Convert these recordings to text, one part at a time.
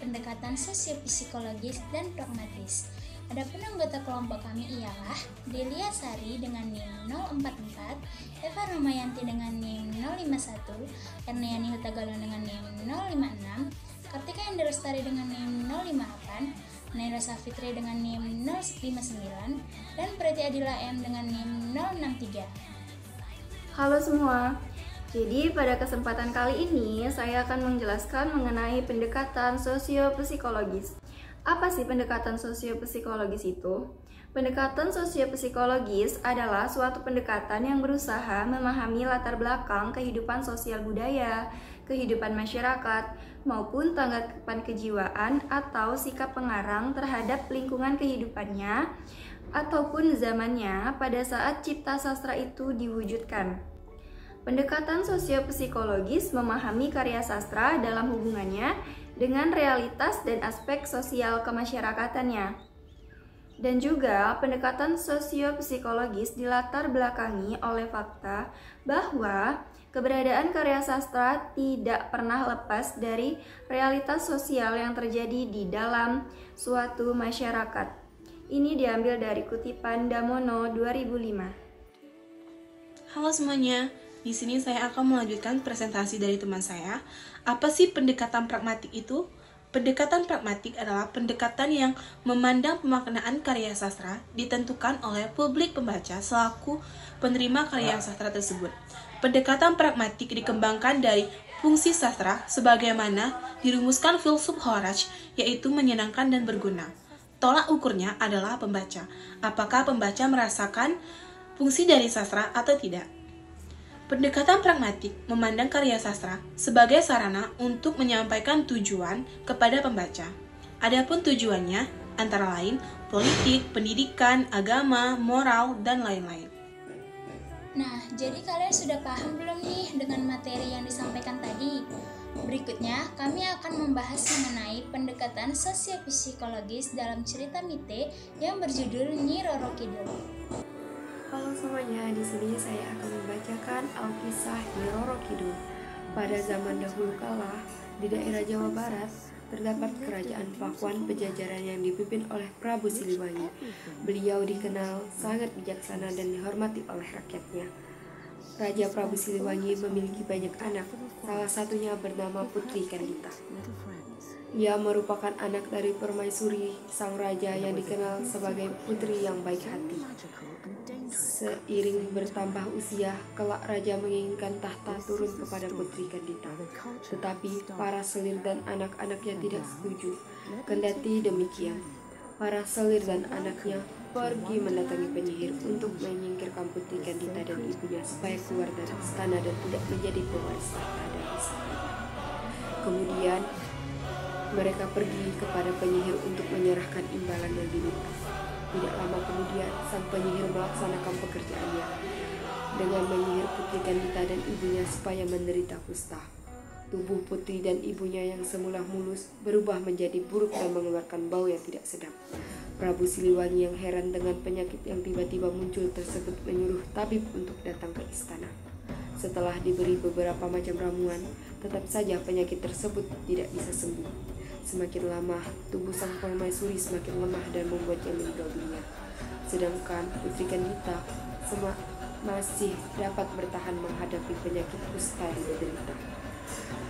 pendekatan sosiopsikologis dan pragmatis. Adapun anggota kelompok kami ialah Delia Sari dengan NIM 044, Eva Ramayanti dengan NIM 051, Erniani Hutagalung dengan NIM 056, Kartika Indarastari dengan NIM 058, Naira Safitri dengan NIM 059, dan Preti Adila M dengan NIM 063. Halo semua, jadi pada kesempatan kali ini saya akan menjelaskan mengenai pendekatan sosiopsikologis. Apa sih pendekatan sosiopsikologis itu? Pendekatan sosiopsikologis adalah suatu pendekatan yang berusaha memahami latar belakang kehidupan sosial budaya, kehidupan masyarakat, maupun tanggapan kejiwaan atau sikap pengarang terhadap lingkungan kehidupannya ataupun zamannya pada saat cipta sastra itu diwujudkan. Pendekatan sosiopsikologis memahami karya sastra dalam hubungannya dengan realitas dan aspek sosial kemasyarakatannya. Dan juga pendekatan sosiopsikologis dilatar belakangi oleh fakta bahwa keberadaan karya sastra tidak pernah lepas dari realitas sosial yang terjadi di dalam suatu masyarakat. Ini diambil dari kutipan Damono 2005. Halo semuanya, di sini saya akan melanjutkan presentasi dari teman saya. Apa sih pendekatan pragmatik itu? Pendekatan pragmatik adalah pendekatan yang memandang pemaknaan karya sastra ditentukan oleh publik pembaca selaku penerima karya sastra tersebut. Pendekatan pragmatik dikembangkan dari fungsi sastra sebagaimana dirumuskan filsuf Horace, yaitu menyenangkan dan berguna. Tolak ukurnya adalah pembaca. Apakah pembaca merasakan fungsi dari sastra atau tidak? Pendekatan pragmatik memandang karya sastra sebagai sarana untuk menyampaikan tujuan kepada pembaca. Adapun tujuannya antara lain politik, pendidikan, agama, moral, dan lain-lain. Nah, jadi kalian sudah paham belum nih dengan materi yang disampaikan tadi? Berikutnya, kami akan membahas mengenai pendekatan sosiopsikologis dalam cerita Mite yang berjudul Nyi Roro Kidul. Halo semuanya, di sini saya akan membacakan Alkisah Nyi Roro Kidul. Pada zaman dahulu kala, di daerah Jawa Barat, terdapat kerajaan Pakuan Pejajaran yang dipimpin oleh Prabu Siliwangi. Beliau dikenal sangat bijaksana dan dihormati oleh rakyatnya. Raja Prabu Siliwangi memiliki banyak anak, salah satunya bernama Putri Kandita. Ia merupakan anak dari permaisuri sang raja yang dikenal sebagai putri yang baik hati. Seiring bertambah usia, kelak raja menginginkan tahta turun kepada Putri Kandita. Tetapi para selir dan anak-anaknya tidak setuju. Kendati demikian, para selir dan anaknya pergi mendatangi penyihir untuk menyingkirkan Putri Kandita dan ibunya supaya keluar dari istana dan tidak menjadi pewaris tahta dari istana. Kemudian mereka pergi kepada penyihir untuk menyerahkan imbalan yang diminta. Tidak lama kemudian, sang penyihir melaksanakan pekerjaannya dengan menyihir Putri Kandita dan ibunya supaya menderita kusta. Tubuh putri dan ibunya yang semula mulus berubah menjadi buruk dan mengeluarkan bau yang tidak sedap. Prabu Siliwangi yang heran dengan penyakit yang tiba-tiba muncul tersebut menyuruh tabib untuk datang ke istana. Setelah diberi beberapa macam ramuan, tetap saja penyakit tersebut tidak bisa sembuh. Semakin lama, tubuh sang permaisuri semakin lemah dan membuatnya meninggal dunia. Sedangkan Putri Kandita masih dapat bertahan menghadapi penyakit kusta yang diderita.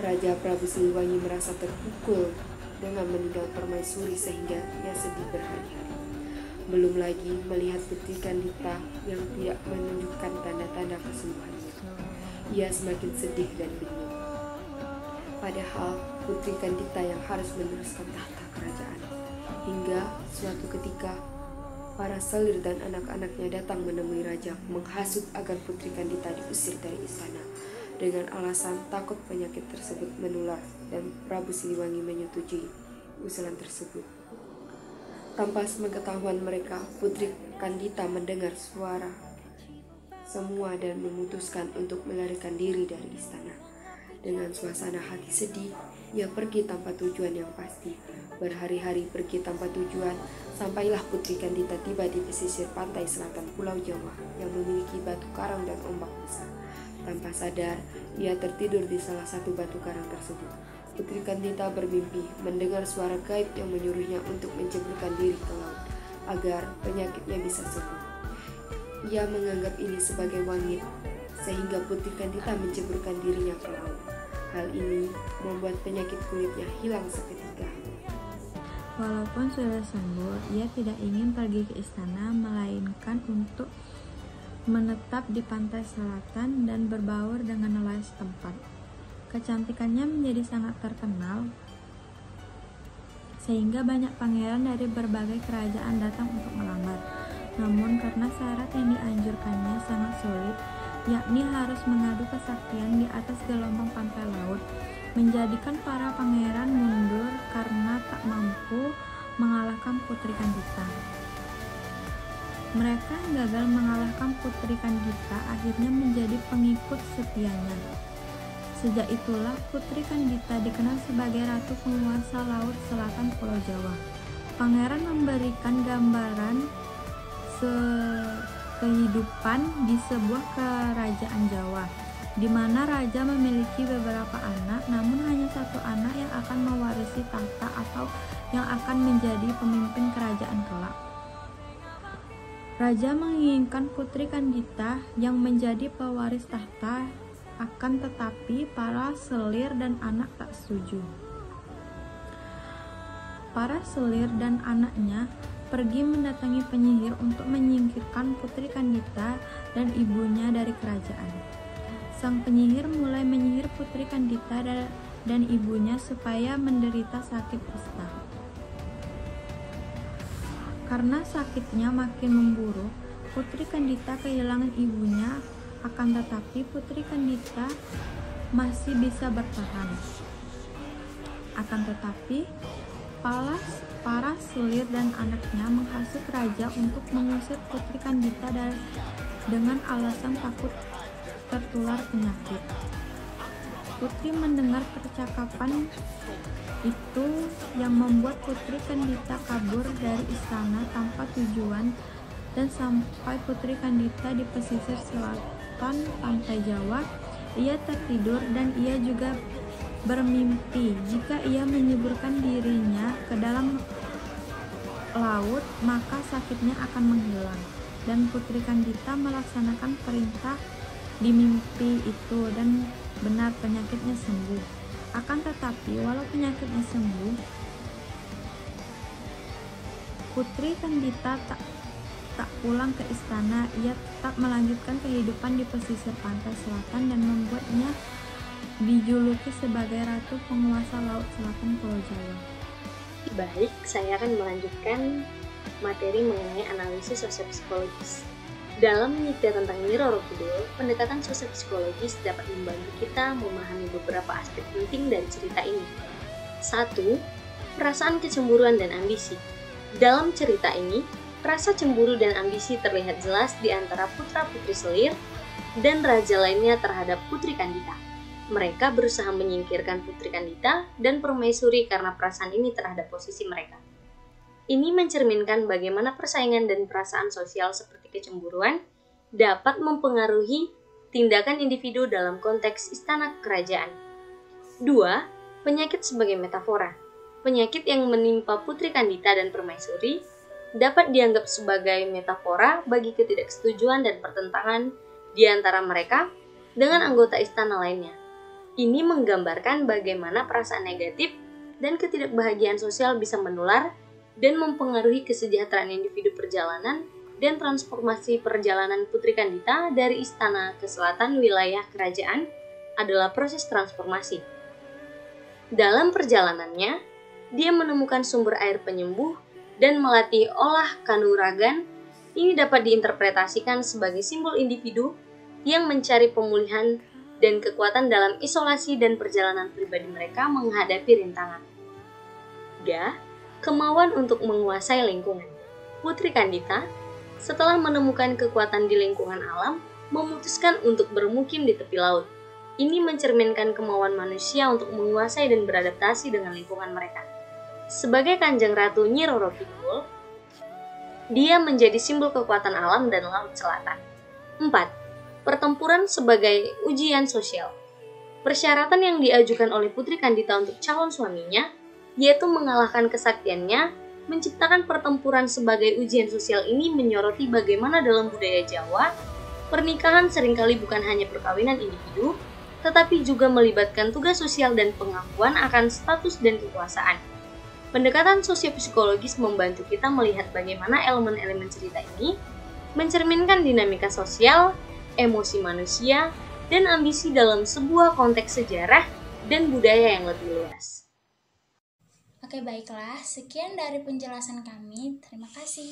Raja Prabu Siliwangi merasa terpukul dengan meninggal permaisuri sehingga ia sedih berhari-hari. Belum lagi melihat Putri Kandita yang tidak menunjukkan tanda-tanda kesembuhan. Ia semakin sedih dan bingung. Padahal Putri Kandita yang harus meneruskan tahta kerajaan. Hingga suatu ketika, para selir dan anak-anaknya datang menemui raja menghasut agar Putri Kandita diusir dari istana dengan alasan takut penyakit tersebut menular, dan Prabu Siliwangi menyetujui usulan tersebut. Tanpa sepengetahuan mereka, Putri Kandita mendengar suara semua dan memutuskan untuk melarikan diri dari istana. Dengan suasana hati sedih, ia pergi tanpa tujuan yang pasti. Berhari-hari pergi tanpa tujuan, sampailah Putri Kandita tiba di pesisir pantai selatan Pulau Jawa yang memiliki batu karang dan ombak besar. Tanpa sadar, ia tertidur di salah satu batu karang tersebut. Putri Kandita bermimpi mendengar suara gaib yang menyuruhnya untuk menjeburkan diri ke laut agar penyakitnya bisa sembuh. Ia menganggap ini sebagai wangit, sehingga Putri Kandita menjeburkan dirinya ke laut. Hal ini membuat penyakit kulitnya hilang seketika. Walaupun sudah sembuh, ia tidak ingin pergi ke istana, melainkan untuk menetap di pantai selatan dan berbaur dengan nelayan setempat. Kecantikannya menjadi sangat terkenal, sehingga banyak pangeran dari berbagai kerajaan datang untuk melamar. Namun karena syarat yang dianjurkannya sangat sulit, yakni harus mengadu kesaktian di atas gelombang pantai laut, menjadikan para pangeran mundur karena tak mampu mengalahkan Putri Kandita. Mereka gagal mengalahkan Putri Kandita, akhirnya menjadi pengikut setianya. Sejak itulah Putri Kandita dikenal sebagai Ratu Penguasa Laut Selatan Pulau Jawa. Pangeran memberikan gambaran kehidupan di sebuah kerajaan Jawa, di mana raja memiliki beberapa anak, namun hanya satu anak yang akan mewarisi tahta atau yang akan menjadi pemimpin kerajaan kelak. Raja menginginkan Putri Kandita yang menjadi pewaris tahta, akan tetapi para selir dan anak tak setuju. Para selir dan anaknya pergi mendatangi penyihir untuk menyingkirkan Putri Kandita dan ibunya dari kerajaan. Sang penyihir mulai menyihir Putri Kandita dan ibunya supaya menderita sakit kusta. Karena sakitnya makin memburuk, Putri Kandita kehilangan ibunya, akan tetapi Putri Kandita masih bisa bertahan. Akan tetapi, para selir dan anaknya menghasut raja untuk mengusir Putri Kandita dengan alasan takut tertular penyakit. Putri mendengar percakapan itu yang membuat Putri Kandita kabur dari istana tanpa tujuan, dan sampai Putri Kandita di pesisir selatan pantai Jawa, ia tertidur dan ia juga bermimpi jika ia menyeburkan dirinya ke dalam laut, maka sakitnya akan menghilang. Dan Putri Kandita melaksanakan perintah di mimpi itu dan benar penyakitnya sembuh. Akan tetapi walau penyakitnya sembuh, Putri Kandita tak pulang ke istana. Ia tetap melanjutkan kehidupan di pesisir pantai selatan dan membuatnya dijuluki sebagai Ratu Penguasa Laut Selatan Pulau Jawa. Baik, saya akan melanjutkan materi mengenai analisis sosiopsikologis. Dalam menyetir tentang Nyi Roro Kidul, pendekatan sosiopsikologis dapat membantu kita memahami beberapa aspek penting dari cerita ini. 1. Perasaan kecemburuan dan ambisi. Dalam cerita ini, rasa cemburu dan ambisi terlihat jelas di antara putra-putri selir dan raja lainnya terhadap Putri Kandita. Mereka berusaha menyingkirkan Putri Kandita dan Permaisuri karena perasaan ini terhadap posisi mereka. Ini mencerminkan bagaimana persaingan dan perasaan sosial seperti kecemburuan dapat mempengaruhi tindakan individu dalam konteks istana kerajaan. 2. Penyakit sebagai metafora. Penyakit yang menimpa Putri Kandita dan Permaisuri dapat dianggap sebagai metafora bagi ketidaksetujuan dan pertentangan di antara mereka dengan anggota istana lainnya. Ini menggambarkan bagaimana perasaan negatif dan ketidakbahagiaan sosial bisa menular dan mempengaruhi kesejahteraan individu perjalanan dan transformasi perjalanan Putri Kandita dari istana ke selatan wilayah kerajaan adalah proses transformasi. Dalam perjalanannya, dia menemukan sumber air penyembuh dan melatih olah kanuragan. Ini dapat diinterpretasikan sebagai simbol individu yang mencari pemulihan dan kekuatan dalam isolasi dan perjalanan pribadi mereka menghadapi rintangan. 3. Kemauan untuk menguasai lingkungan. Putri Kandita, setelah menemukan kekuatan di lingkungan alam, memutuskan untuk bermukim di tepi laut. Ini mencerminkan kemauan manusia untuk menguasai dan beradaptasi dengan lingkungan mereka. Sebagai Kanjeng Ratu Nyi Roro Kidul, dia menjadi simbol kekuatan alam dan laut selatan. 4. Pertempuran sebagai ujian sosial. Persyaratan yang diajukan oleh Putri Kandita untuk calon suaminya, yaitu mengalahkan kesaktiannya, menciptakan pertempuran sebagai ujian sosial ini menyoroti bagaimana dalam budaya Jawa, pernikahan seringkali bukan hanya perkawinan individu, tetapi juga melibatkan tugas sosial dan pengakuan akan status dan kekuasaan. Pendekatan sosiopsikologis membantu kita melihat bagaimana elemen-elemen cerita ini mencerminkan dinamika sosial, emosi manusia, dan ambisi dalam sebuah konteks sejarah dan budaya yang lebih luas. Oke, baiklah. Sekian dari penjelasan kami. Terima kasih.